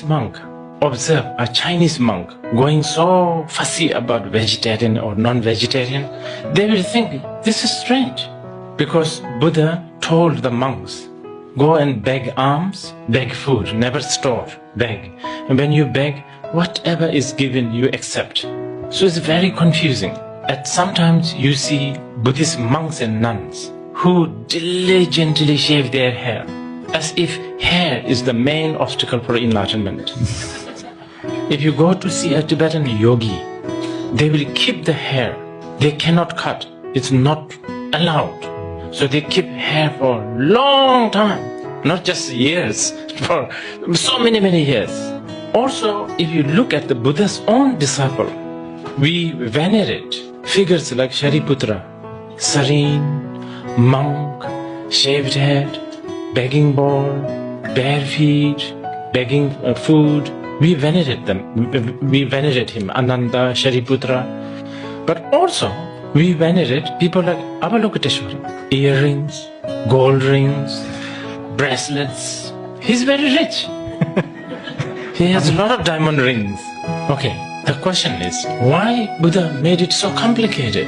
Chinese monk observe a Chinese monk going so fussy about vegetarian or non-vegetarian, they will think this is strange, because Buddha told the monks, go and beg alms, beg food, never store, beg. And when you beg, whatever is given you accept. So it's very confusing. And sometimes you see Buddhist monks and nuns who diligently shave their hair, as if hair is the main obstacle for enlightenment. If you go to see a Tibetan yogi, they will keep the hair. They cannot cut. It's not allowed. So they keep hair for a long time, not just years, for so many years. Also, if you look at the Buddha's own disciple, we venerate figures like Shariputra, serene, monk, shaved head, begging bowl, bare feet, begging food. We venerate them. We venerate him, Ananda, Shariputra. But also, we venerate people like Avalokiteshvara. Earrings, gold rings, bracelets. He's very rich. He has a lot of diamond rings. Okay, the question is, why Buddha made it so complicated?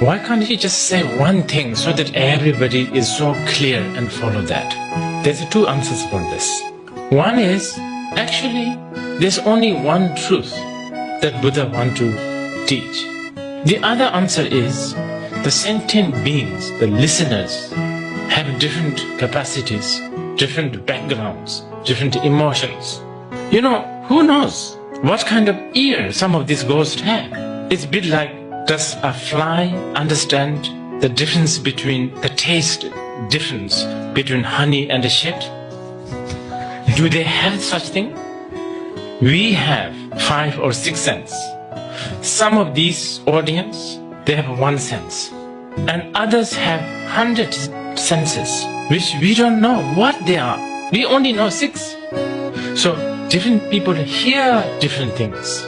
Why can't he just say one thing so that everybody is so clear and follow that? There's two answers for this. One is, actually, there's only one truth that Buddha wants to teach. The other answer is, the sentient beings, the listeners, have different capacities, different backgrounds, different emotions. You know, who knows what kind of ear some of these ghosts have? It's a bit like, does a fly understand the difference between, the taste difference between honey and a shit? Do they have such thing? We have 5 or 6 senses. Some of these audience, they have 1 sense. And others have 100 senses, which we don't know what they are. We only know 6. So different people hear different things.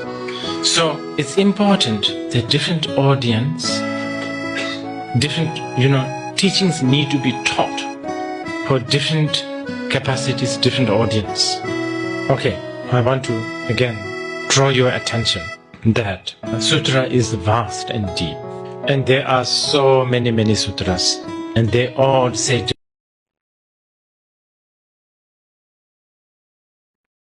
So it's important that different audience, different, teachings need to be taught for different capacities, different audience. Okay, I want to again draw your attention that sutra is vast and deep. And there are so many sutras, and they all say